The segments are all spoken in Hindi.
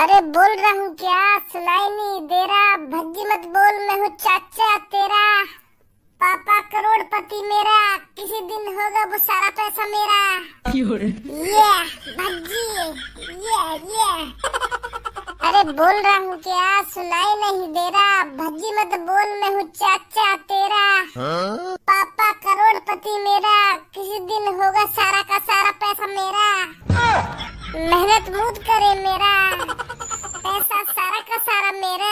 अरे बोल रहा हूँ क्या, सुनाई नहीं दे रहा। भज्जी मत बोल, मैं हूँ चाचा तेरा। पापा करोड़पति मेरा, किसी दिन होगा वो सारा पैसा मेरा। ये भज्जी, ये अरे बोल रहा हूँ क्या, सुनाई नहीं दे रहा। भज्जी मत बोल, मैं हूँ चाचा तेरा। पापा करोड़पति मेरा, किसी दिन होगा सारा का सारा पैसा मेरा। मेहनत मूद करे मेरा, पैसा सारा का सारा मेरा।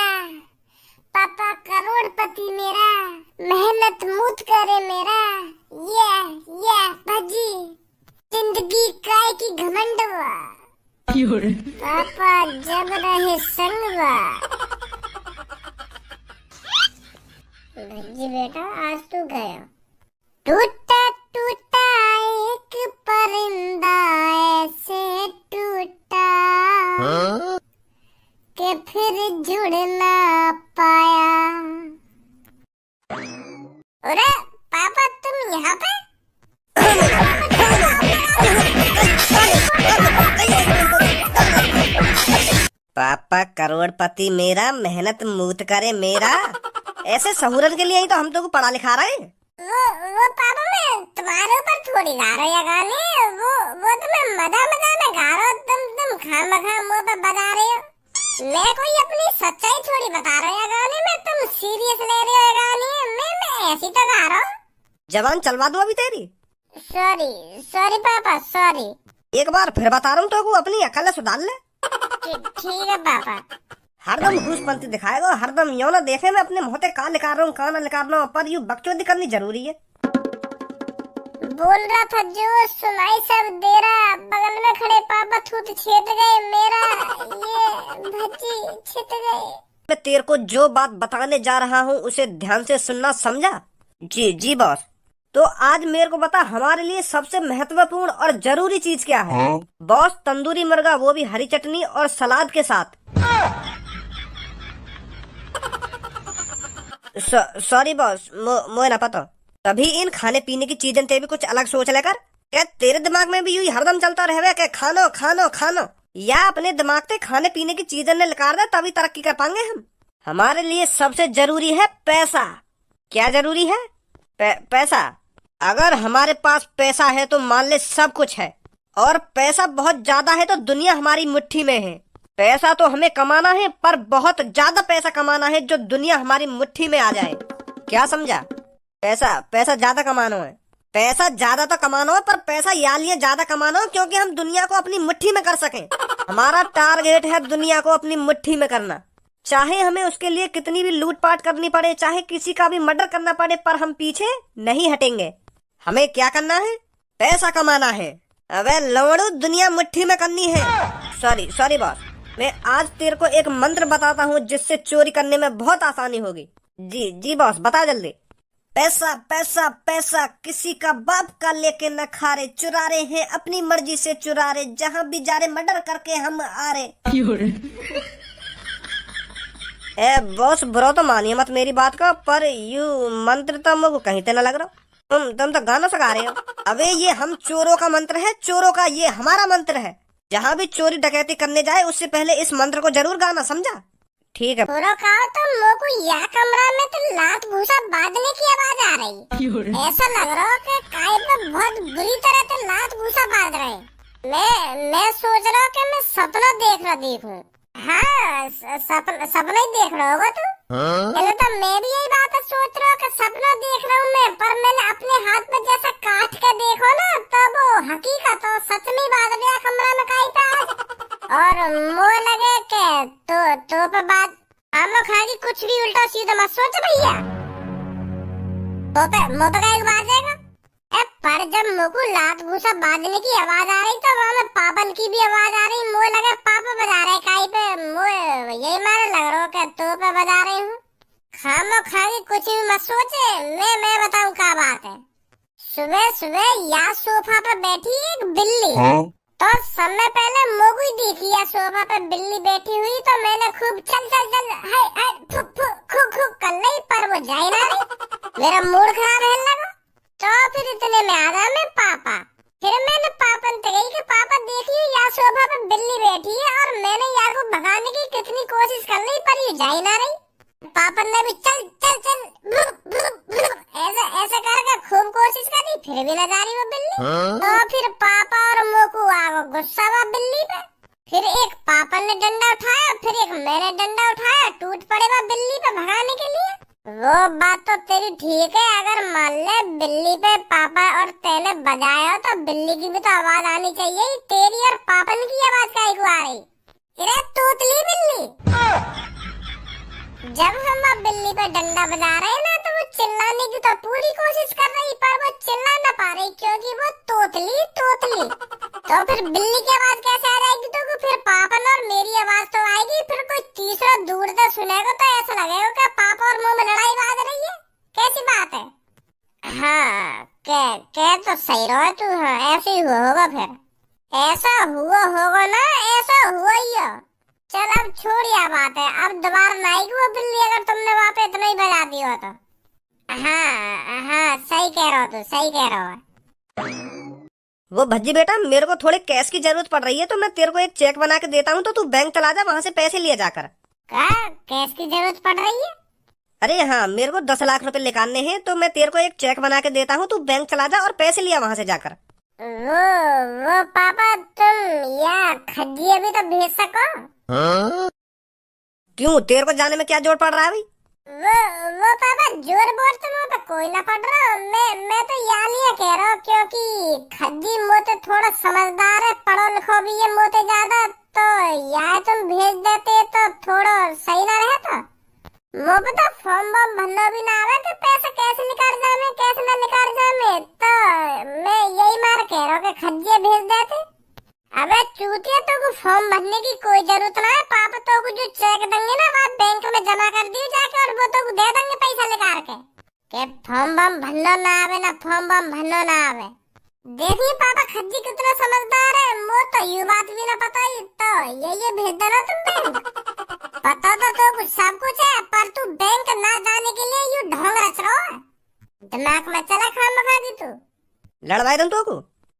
पापा करोड़पति मेरा, मेहनत मूद करे मेरा। ये भज्जी, जिंदगी काय की घमंडवा। पापा जब रहे संगवा। भज्जी बेटा आज तू गया। टूटा टूटा एक परिंदा ऐसे टूटा के फिर जुड़ ना पाया। अरे पापा तुम यहाँ पे? पापा करोड़पति मेरा, मेहनत मूत करे मेरा। ऐसे सहूरन के लिए ही तो हम तुमको पढ़ा लिखा रहे हैं। वो पापा मैं तुम्हारे ऊपर थोड़ी गा रहा है गाने। वो तो मैं मजा में गा रहा हूँ। तुम खामखा मुंह पे बजा रहे हो। मैं कोई अपनी सच्चाई थोड़ी बता रहा है गाने में, तुम सीरियस ले रहे हो गाने। मैं ऐसी तो गा रहा हूँ। जवान चलवा दूं अभी तेरी? सॉरी पापा सॉरी। एक बार फिर बता रहा हूँ तो अपनी अकल सुधार ले। ठीक है पापा। हरदम घूसपंती दिखाएगा, हरदम यो ना देखे मैं अपने मुँह का निकाल रहा हूँ, कान निकाल रहा हूँ, पर यूँ बकचोदी करनी जरूरी है। बोल रहा था जो सुनाई सब दे रहा। बगल में खड़े पापा थूत छेद गए मेरा। ये भज्जी छित गए। मैं तेरे को जो बात बताने जा रहा हूँ उसे ध्यान से सुनना, समझा? जी बॉस। तो आज मेरे को बता, हमारे लिए सबसे महत्वपूर्ण और जरूरी चीज क्या है? बॉस तंदूरी मुर्गा, वो भी हरी चटनी और सलाद के साथ। सॉरी बॉस, मुझे ना पता। तभी इन खाने पीने की चीजें ते भी कुछ अलग सोच लेकर। क्या तेरे दिमाग में भी यूं हरदम चलता रहे क्या खानो खानो खानो? या अपने दिमाग से खाने पीने की चीजें ने निकाल दे, तभी तरक्की कर पाएंगे हम। हमारे लिए सबसे जरूरी है पैसा। क्या जरूरी है? पैसा। अगर हमारे पास पैसा है तो मान ले सब कुछ है, और पैसा बहुत ज्यादा है तो दुनिया हमारी मुट्ठी में है। पैसा तो हमें कमाना है, पर बहुत ज्यादा पैसा कमाना है जो दुनिया हमारी मुट्ठी में आ जाए। क्या समझा? पैसा ज्यादा कमाना है। पैसा ज्यादा तो कमाना है, पर पैसा या लिए ज्यादा कमाना है क्योंकि हम दुनिया को अपनी मुट्ठी में कर सकें। हमारा टारगेट है दुनिया को अपनी मुट्ठी में करना। चाहे हमें उसके लिए कितनी भी लूटपाट करनी पड़े, चाहे किसी का भी मर्डर करना पड़े, पर हम पीछे नहीं हटेंगे। हमें क्या करना है? पैसा कमाना है। अबे लवड़ू, दुनिया मुट्ठी में करनी है। Sorry boss. मैं आज तेरे को एक मंत्र बताता हूँ जिससे चोरी करने में बहुत आसानी होगी। जी बॉस, बता जल्दी। पैसा पैसा पैसा, किसी का बाप का लेके न खा रहे, चुरा रहे हैं अपनी मर्जी से चुरा रहे, जहाँ भी जा रहे मर्डर करके हम आ रहे। ए बॉस, बुरा तो मानिए मत मेरी बात का, पर यू मंत्र तो मुझको कहीं ते न लग रहा। तुम तो गाना सिखा रहे हो। अबे ये हम चोरों का मंत्र है, चोरों का, ये हमारा मंत्र है। जहाँ भी चोरी डकैती करने जाए उससे पहले इस मंत्र को जरूर गाना, समझा? ठीक है। पूरा कहो तो मोको या कमरा में तो लात भूसा बांधने की आवाज आ रही। ऐसा लग रहा है कि काय पे बहुत बुरी तरह से लात भूसा बांध रहे। मैं सोच रहा हूँ कि मैं सपना देखूं। हाँ, सपना ही देख रहा होगा तू। तो मैं भी यही बात सोच रहा हूँ कि सपना देख रहा हूँ मैं, पर मैंने अपने हाथ में जैसा काट के देखो ना, तो वो हकीकत और सच में बांध दिया कमरा में काई पे आज। और मोह लगे के तो पे बात हम लोग खागी, कुछ भी उल्टा सीधा मत सोच भैया। तो पे मुँह पे का एक बात जाएगा। पर जब मुझको लात भूसा बांधने की आवाज आ रही तो वहाँ में पापन की भी आवाज आ रही। मुँह लगे पापा बजा रहे काई पे, मुँह यही मारे लग रहा कि तो पे बजा रहे हूँ। खामो खागी कुछ भी मत सोचे। मैं बताऊँ क्या बात है। सुबह या सोफा पे बैठी एक बिल्ली। तो समय पहले मोगू देखी या सोफा पे बिल्ली बैठी हुई, तो मैंने खूब चल खूब कर ली, पर वो जाए ना रही। मेरा मूड खराब है लगा। तो फिर इतने में आ गया मैं पापा। फिर मैंने पापन से कही कि पापा देखिए या सोफा पे बिल्ली बैठी है और मैंने यार को भगाने फिर भी न जा रही वो बिल्ली। तो फिर पापा और मोकू आ गए गुस्सा हुआ बिल्ली पे। फिर एक पापा ने डंडा उठाया, फिर एक मैंने डंडा उठाया, टूट पड़े वह बिल्ली पे भगाने के लिए। वो बात तो तेरी ठीक है, अगर मान ले बिल्ली पे पापा और तेने बजाया तो बिल्ली की भी तो आवाज आनी चाहिए। तेरी और पापन की आवाज काहे को आ रही? अरे तोतली बिल्ली, जब हम वह बिल्ली पे डंडा बजा रहे ना तो वो चिल्लाने की तो पूरी कोशिश कर रही, पर वो चिल्ला न पा रही क्योंकि वो तोतली तोतली। तो फिर बिल्ली की आवाज कैसे आ जाएगी? तो फिर पापन और मेरी आवाज तो आएगी, फिर कोई तीसरा दूर से सुनेगा तो ऐसा लगेगा कि पापा और मुंह में लड़ाई बाज रही है। कैसी बात है? हाँ कह तो सही रहो तू। हाँ ऐसे ही हुआ होगा, फिर ऐसा हुआ होगा ना, ऐसा हुआ ही है। चल अब छोड़ यह बात है, अब दोबारा ना आएगी वो बिल्ली अगर तुमने वहाँ पे इतना ही बजा दिया हो तो। हाँ सही कह रहा हो तू, सही कह रहा हो। वो भज्जी बेटा, मेरे को थोड़े कैश की जरूरत पड़ रही है तो मैं तेरे को एक चेक बना के देता हूँ, तो तू बैंक चला जा, वहाँ से पैसे लिए जाकर। क्या कैश की जरूरत पड़ रही है? अरे हाँ, मेरे को 10 लाख रुपए निकालने हैं, तो मैं तेरे को एक चेक बना के देता हूँ, तू बैंक चला जा और पैसे लिया वहाँ से जाकर। वो पापा तुम या खज्जी अभी तो भेज सको? क्यों, तेरे को जाने में क्या जोर पड़ रहा है भाई? वो पापा जोर बोर तो मुझे कोई ना पड़ रहा। मैं तो यहाँ लिया कह रहा हूँ क्योंकि खज्जी मोते थोड़ा समझदार है, पढ़ो लिखो भी है मोते ज्यादा, तो यहाँ तुम भेज देते तो थोड़ा सही ना रहता। मो पता फॉर्म बॉम भरना भी ना आवे कि पैसे कैसे निकाल जामे कैसे ना निकाल जामे, तो मैं यही मार कह रहा हूँ कि खज्जी भेज देते। अबे चूतिया, तो को फॉर्म भरने की कोई जरूरत ना है, पापा तो को जो चेक देंगे ना वहाँ बैंक में जमा कर दियो जाके, और वो तो को दे देंगे पैसा निकाल के फॉर्म बम भरना ना आवे ना, फॉर्म बम भरना ना आवे। देखिए पापा खज्जी कितना समझदार है, मो तो ये बात भी ना पता ही, तो ये भेज देना तुम बैंक। पता तो कुछ सब कुछ है, पर तू बैंक ना जाने के लिए यू ढोंग रच रहा है, दिमाग में चला खाम खा दी तू। लड़वाई दूं तो को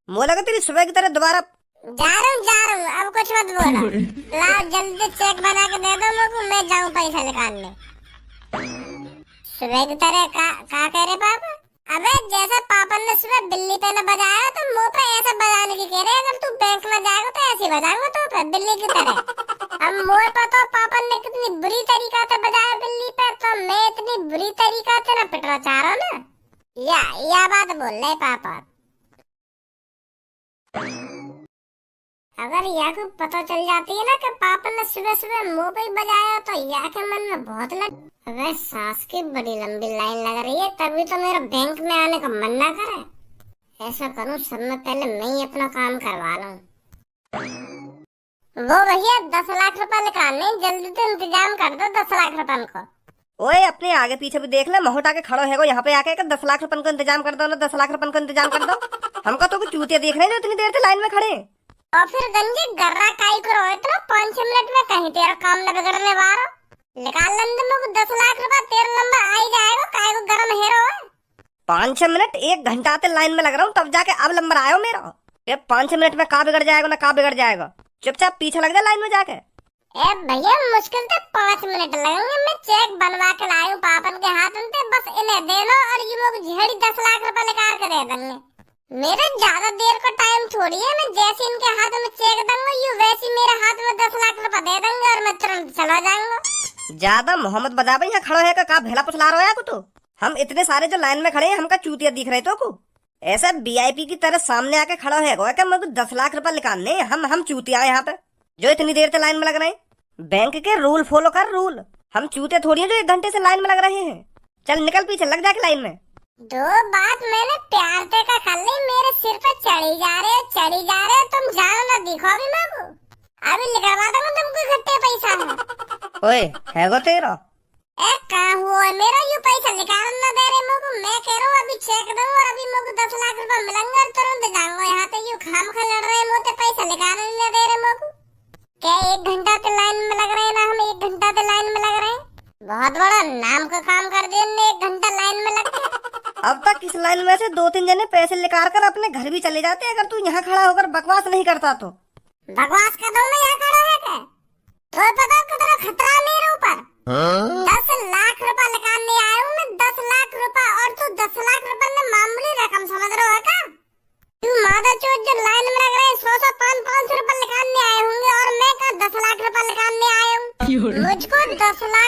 मो लगा तेरी सुबह की तरह दोबारा। जा रहा हूँ, अब कुछ मत बोलो। लाओ जल्दी चेक बना के दे दो मुझको, मैं जाऊँ पैसा निकालने। सुबह की तरह का कह रहे पापा? अबे जैसा पापा ने सुबह बिल्ली पे न बजाया तो मुँह पे ऐसा बजाने की कह रहे, अगर तू बैंक में जाएगा तो ऐसे बजाऊंगा तो पे बिल्ली की तरह। अब मुझे पता पापा ने कितनी बुरी तरीका से बजाया बिल्ली पे, तो मैं इतनी बुरी तरीका से न पिटना चाह रहा हूँ ना। या बात बोल रहे पापा। अगर या को पता चल जाती है ना कि पापा ने सुबह सुबह मुंह पे बजाया तो या के मन में बहुत लग। अगर सास की बड़ी लंबी लाइन लग रही है तभी तो मेरा बैंक में आने का मन ना करे। ऐसा करूं सब में पहले मैं ही अपना काम करवा लूं। वो भैया 10 लाख रुपए निकालने, जल्दी से इंतजाम कर दो 10 लाख रुपए को। ओए अपने आगे पीछे भी देख ले, महोट आके खड़ो है को यहाँ पे आके 10 लाख रुपए को इंतजाम कर दो ना, 10 लाख रुपए को इंतजाम कर दो। हमको तो कुछ चूतिया देख रहे हैं जो इतनी देर से लाइन में खड़े। और फिर गंजे गर्रा काई करो इतना, 5-6 मिनट में कहीं तेरा काम न बिगड़ने वाला। निकाल लंदन में 10 लाख रुपए तेरा नंबर आ ही जाएगा, काई को गरम हेरो है। 5-6 मिनट 1 घंटा से लाइन में लग रहा हूँ तब जाके अब नंबर आयो मेरा। ये 5-6 मिनट में का बिगड़ जाएगा ना का बिगड़ जाएगा, चुपचाप पीछे लग जा लाइन में जाके। ए भैया मुश्किल से 5 मिनट लगेंगे, मैं चेक बनवा के लाऊं पापन के हाथ में, बस इन्हें दे दो और ये लोग झेड़ी 10 लाख रुपए निकाल के दे देंगे। मेरे ज्यादा देर का टाइम थोड़ी है, मैं जैसे इनके हाथ में चेक दूंगा यू वैसे मेरे हाथ में 10 लाख रुपए दे देंगे और मैं तुरंत चला जाऊंगा। ज्यादा मोहम्मद बदा भाई यहाँ खड़ो है का भेला पुछला रहा है तो हम इतने सारे जो लाइन में खड़े हैं हमका चूतिया दिख रहे तो को ऐसा VIP की तरह सामने आके खड़ा है क्या मेरे को 10 लाख रुपए निकालने, हम चूतिया है यहाँ पे जो इतनी देर से लाइन में लग रहे हैं। बैंक के रूल फॉलो कर, रूल। हम चूतिया थोड़ी है जो 1 घंटे से लाइन में लग रहे हैं। चल निकल पीछे लग जाके लाइन में। दो बात मैंने प्यार से का कर ली, मेरे सिर पे चढ़ी जा रहे तुम जानो ना दिखो अभी मैं को अभी निकलवा दूंगा तुमको इकट्ठे पैसा है। ओए है गो तेरा कहाँ हुआ मेरा यू पैसा निकाल ना दे रहे मुझको, मैं कह रहा हूँ अभी चेक दूँ और अभी मुझको 10 लाख रुपए मिलेंगे और तुरंत जाऊंगा यहाँ पे यू खाम खा लड़ रहे मुझे पैसा निकाल नहीं दे रहे मुझको। क्या 1 घंटा के लाइन में लग रहे हैं ना, हम 1 घंटा के लाइन में लग रहे हैं, बहुत बड़ा नाम का काम कर दिया 1 घंटा लाइन में लग गया। अब तक इस लाइन में से 2-3 जने पैसे निकाल कर अपने घर भी चले जाते अगर तू यहाँ खड़ा होकर बकवास नहीं करता तो। बकवास कर दो मैं यहाँ खड़ा है क्या? तो पता कितना खतरा मेरे ऊपर। 10 लाख रुपए निकालने आया हूँ मैं, 10 लाख रुपए, और तू 10 लाख रुपए में मामूली रकम समझ रहा है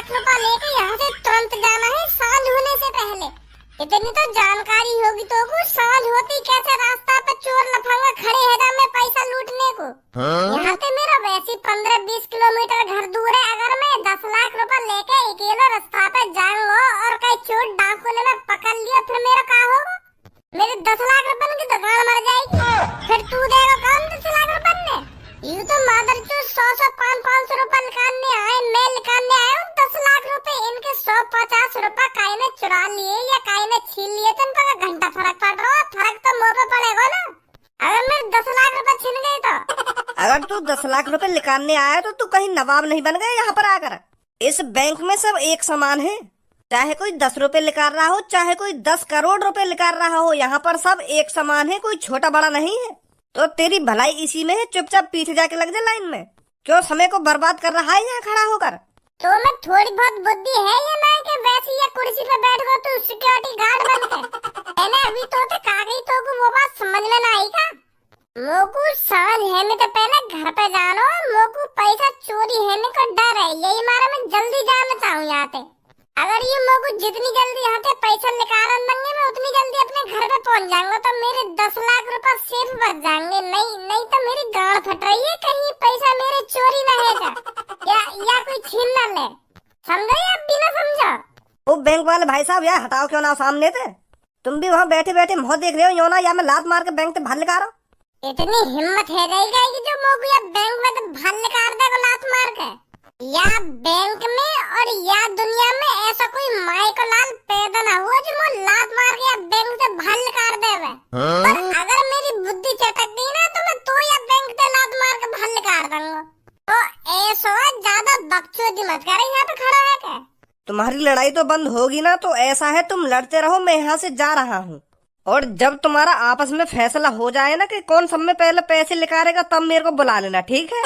लाख रुपए लेके यहाँ से तुरंत जाना है, सांझ होने से पहले। इतनी तो जानकारी होगी तो को सांझ होती कैसे रास्ता पे चोर लफंगा खड़े है जा मैं पैसा लूटने को। यहाँ से मेरा वैसे 15-20 किलोमीटर घर दूर है। अगर मैं 10 लाख रुपए लेके अकेले रास्ता पे जाऊंगा और कहीं चोर डाकू ने पकड़ लिया, फिर मेरा क्या होगा? मेरे 10 लाख रुपए की दुकान मर जाएगी। फिर तू देगा कौन 10 लाख रुपए ने? यू तो मादर चो 100 500 रुपए निकालने आए, मैं निकालने आया हूँ 10 लाख रुपए। इनके 150 रुपए काई ने चुरा लिए या काई ने छीन लिए तो इनका घंटा फर्क पड़ रहा है। फर्क तो मुँह पे पड़ेगा ना अगर मेरे 10 लाख रुपए छिन गए तो। अगर तू 10 लाख रुपए निकालने आया तो तू कहीं नवाब नहीं बन गया यहाँ पर आकर। इस बैंक में सब एक समान है, चाहे कोई 10 रुपए निकाल रहा हो, चाहे कोई 10 करोड़ रुपए निकाल रहा हो, यहाँ पर सब एक समान है, कोई छोटा बड़ा नहीं है। तो तेरी भलाई इसी में है, चुपचाप पीछे जाके लग जा लाइन में। क्यों समय को बर्बाद कर रहा है यहाँ खड़ा होकर? तो मैं थोड़ी बहुत बुद्धि है या नहीं कि वैसे ये कुर्सी पे बैठ गो तू सिक्योरिटी गार्ड बन के? मैंने अभी तो कागज तो को वो बात समझ में ना आई का? मोकू सांझ है में तो पहले घर पे जानो, मोकू पैसा चोरी होने का डर है, यही मारे मैं जल्दी जाना चाहूँ यहाँ पे। अगर ये मोकू जितनी जल्दी यहाँ से पैसा निकाल देंगे मैं उतनी जल्दी अपने घर पे पहुँच जाऊंगा तो मेरे 10 लाख रुपए सेफ बच जाएंगे। नहीं तो मेरी गाड़ फट रही है, कहीं पैसा मेरे चोरी न है या कोई छीन न ले। समझो या बिना समझो? वो बैंक वाले भाई साहब यार हटाओ क्यों ना सामने से। तुम भी वहाँ बैठे बैठे मुँह देख रहे हो यो ना, या मैं लात मार के बैंक से बाहर निकाल रहा हूँ। इतनी हिम्मत है जाएगी कि जो मोकू या बैंक में तो बाहर निकाल देगा लात मार के? या बैंक में और या दुनिया में ऐसा कोई माई को लाल पैदा ना हुआ जो मुझे लात मार के या बैंक से बाहर निकाल देवे। पर अगर मेरी बुद्धि चटक गई ना तो मैं तो या बैंक से लात मार के बाहर निकाल दूंगा। तो ऐसा ज्यादा बकचोदी मत कर, यहाँ पे खड़ा है क्या? तुम्हारी लड़ाई तो बंद होगी ना, तो ऐसा है तुम लड़ते रहो, मैं यहाँ से जा रहा हूँ। और जब तुम्हारा आपस में फैसला हो जाए ना कि कौन सब में पहले पैसे निकालेगा तब मेरे को बुला लेना, ठीक है?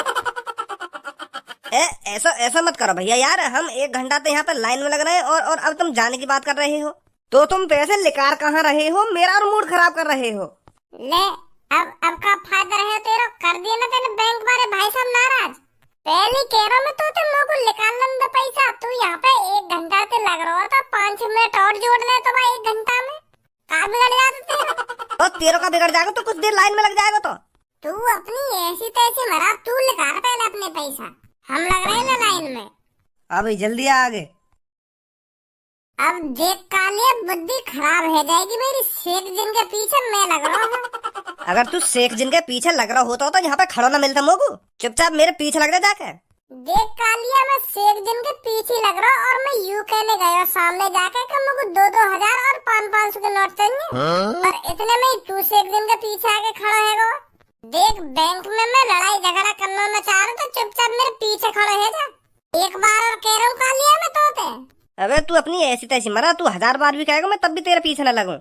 ऐसा मत करो भैया यार, हम 1 घंटा तो यहाँ पे लाइन में लग रहे हैं और अब तुम जाने की बात कर रहे हो। तो तुम पैसे निकाल कहाँ रहे हो? मेरा और मूड खराब कर रहे हो। ले अब का फायदा रहे तेरा, कर दिया ना तेरे बैंक वाले भाई साहब नाराज। पहले कह रहा मैं तो मुझको निकाल लेंगे पैसा, तू यहाँ पे 1 घंटा से लग रहा था, 5 मिनट और जोड़ ले तो भाई 1 घंटा में का बिगड़ जाता तेरा? तो तेरा का बिगड़ जाएगा तो कुछ देर लाइन में लग जाएगा। तो तू अपनी ऐसी तैसी मरा, तू निकाल पहले अपने पैसा, हम लग रहे हैं लाइन में। अभी जल्दी आगे। अब देख काले बुद्धि खराब हो जाएगी मेरी, शेख जिन के पीछे मैं लग रहा हूँ। अगर तू शेख जिन के पीछे लग रहा होता तो यहाँ पे खड़ा ना मिलता मोगू, चुपचाप मेरे पीछे लग जा जाके। देख कालिया मैं शेख जिन के पीछे लग रहा हूँ और मैं यूँ कहने गया सामने जाके कि मुझे 2-2 हजार और 500 के नोट चाहिए, पर इतने में तू शेख जिन के पीछे आके खड़ा है। देख बैंक में मैं लड़ाई झगड़ा करना न चाह रहा तो चुपचाप मेरे पीछे खड़े है जा। एक बार और कह रहा हूँ कालिया मैं तोते। अबे तू अपनी ऐसी तैसी मरा, तू 1000 बार भी कहेगा मैं तब भी तेरे पीछे न लगूं।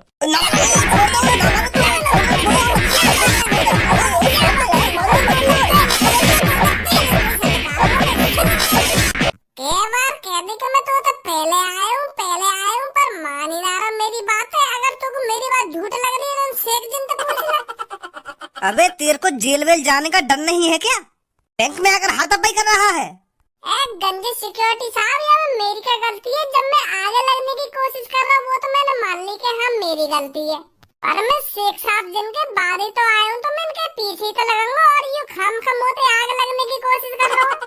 कह दी कि मैं तो पहले आया हूँ पर मान ही ना रहा मेरी बात है। अगर तुमको मेरी बात झूठ लग रही है तो शेख जिन तक पूछ ले। अबे तेरे को जेल वेल जाने का डर नहीं है क्या? बैंक में आकर हाथापाई कर रहा है। गंजे सिक्योरिटी साहब, यार मेरी क्या गलती है? जब मैं आगे लगने की कोशिश कर रहा हूँ वो तो मैंने मान ली कि हाँ मेरी गलती है, पर मैं शेख साहब जिनके बाद ही तो आया हूँ तो मैं इनके पीछे ही तो लगूंगा और यूँ खाम होते आगे लगने की कोशिश कर रहा हूँ।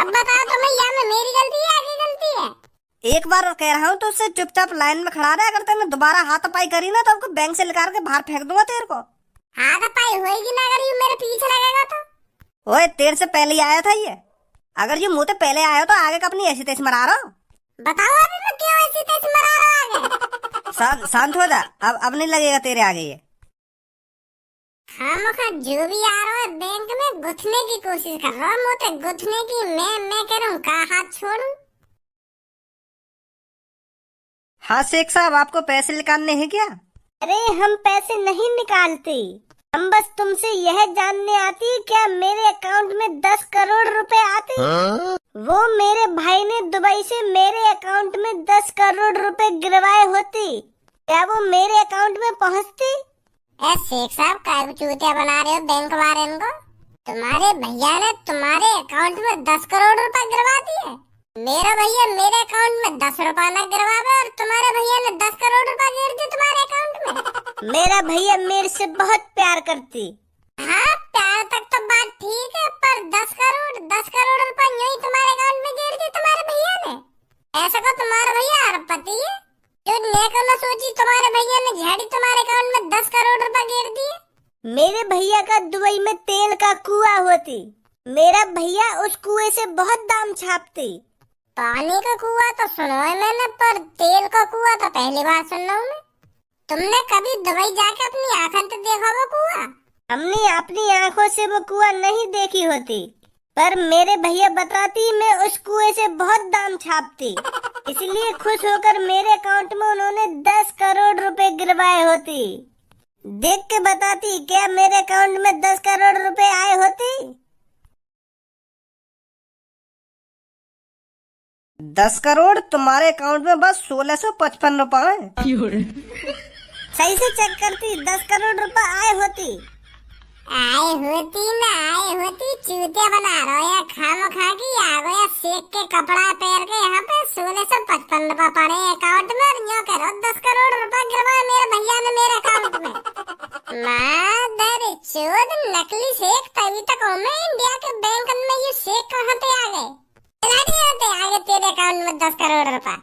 अब बताओ तुम्हें या में मेरी गलती है आगे गलती है? एक बार और कह रहा हूँ तो उससे चुपचाप लाइन में खड़ा रहे। अगर तुमने दोबारा हाथापाई करी ना तो आपको बैंक से निकाल के बाहर फेंक दूंगा तेरे को। हाथापाई होगी ना अगर ये मेरे पीछे लगेगा तो? ओए तेरे से पहले ही आया था ये। अगर ये मुँह से पहले आया तो आगे का अपनी ऐसी तैसी मरा रहा हूँ। बताओ अभी मैं क्यों ऐसी तैसी मरा रहा हूँ आगे? शांत हो जा, अब नहीं लगेगा तेरे आगे ये। खामखा जो भी आ रहा है बैंक में गुथने की कोशिश कर रहा है, मोटे गुथने की। मैं कह रहा हूँ का हाथ छोड़ूं? हाँ शेख साहब, आपको पैसे निकालने हैं क्या? अरे हम पैसे नहीं निकालते, हम बस तुमसे यह जानने आती क्या मेरे अकाउंट में 10 करोड़ रुपए आते। वो मेरे भाई ने दुबई से मेरे अकाउंट में 10 करोड़ रुपए गिरवाए होते, क्या वो मेरे अकाउंट में पहुँचती? शेख साहब काय चूतिया बना रहे हो बैंक वाले को? तुम्हारे भैया ने तुम्हारे अकाउंट में 10 करोड़ रुपए गिरवा दिए। मेरा भैया मेरे अकाउंट में 10 रुपया न गिरवावे और तुम्हारे भैया ने 10 करोड़ रुपया गिर दिए तुम्हारे अकाउंट में। मेरा भैया मेरे से बहुत प्यार करती। हाँ, प्यार तक तो बात ठीक है, पर 10 करोड़ रुपया यूं ही तुम्हारे अकाउंट में गिर दिए तुम्हारे भैया ने। ऐसा को तुम्हारा भैया अरबपति है जो नेक न सोची तुम्हारे भैया ने झाड़ी तुम्हारे अकाउंट में 10 करोड़ रुपया गिर दिए। मेरे भैया का दुबई में तेल का कुआं होती, मेरा भैया उस कुएं से बहुत दाम छापती। पानी का कुआं तो सुना है मैंने, पर तेल का कुआं तो पहली बार सुन रहा हूँ मैं। तुमने कभी दुबई जाके अपनी आंखों से देखा वो कुआं? हमने अपनी आंखों से वो कुआं नहीं देखी होती, पर मेरे भैया बताती मैं उस कुएं से बहुत दाम छापती, इसलिए खुश होकर मेरे अकाउंट में उन्होंने 10 करोड़ रुपए गिरवाए होती। देख के बताती क्या मेरे अकाउंट में 10 करोड़ रुपए आए होती? 10 करोड़ तुम्हारे अकाउंट में बस 1655 रुपए है। सही से चेक करती 10 करोड़ रुपए आए होती। आए होती ना आए होती, चूतिया बना रहो या खामो खा की आ गया सेक के कपड़ा पहन के यहाँ पे 1655 रुपए पड़े अकाउंट में और यूं करो 10 करोड़ रुपए गिरवाए मेरे भैया ने मेरे अकाउंट में। मादर चोद नकली शेख, तभी तक मैं इंडिया के बैंक में ये शेख कहाँ पे आ गए? आगे तेरे अकाउंट में 10 करोड़ रुपए।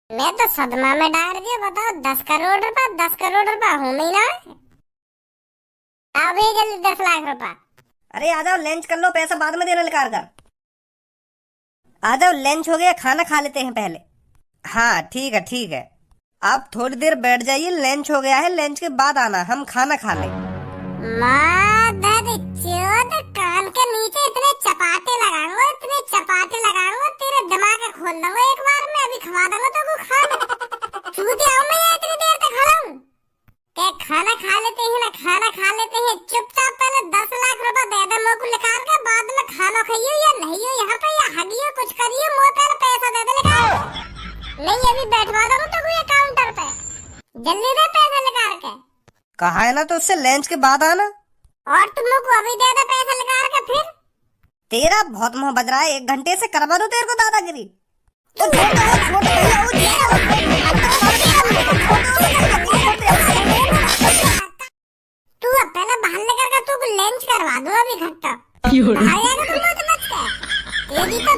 मैं तो सदमा में डाल दिया। बताओ 10 करोड़ रुपए हो नहीं ना? अभी जल्दी 10 लाख रुपए। अरे आ जाओ, लंच कर लो, पैसा बाद में देना निकाल कर। आ जाओ, लंच हो गया, खाना खा लेते हैं पहले। हाँ ठीक है ठीक है, आप थोड़ी देर बैठ जाइए, लंच हो गया है, लंच के बाद आना, हम खाना खा लें। मादर चोद, कान के नीचे इतने चपाटे लगाऊंगा तेरे दिमाग खोल दूंगा एक बार में। अभी खवा दूंगा तो को खा चूतिया हूं मैं इतनी देर तक खड़ा हूं। क्या खाना खा लेते हैं ना, खाना खा लेते हैं। चुपचाप पहले 10 लाख रुपए दे दे मेरे को निकाल के, बाद में खाना खाइयो या नहीं हो यहाँ पे, या हगियो कुछ करियो, मुँह पहले पैसा दे दे निकाल। नहीं अभी बैठवा दूंगा तो कोई काउंटर पे, जल्दी दे पैसा निकाल के। कहा है ना, तो उससे लंच के बाद आना। और तुम लोग को अभी दे दे पैसा निकाल के फिर। तेरा बहुत मुंह बज रहा है, 1 घंटे से करवा दो तेरे को दादागिरी। तू अब पहले बहाने करके तू को लंच करवा दो अभी घंटा। आएगा तो मत बच के। ये भी तो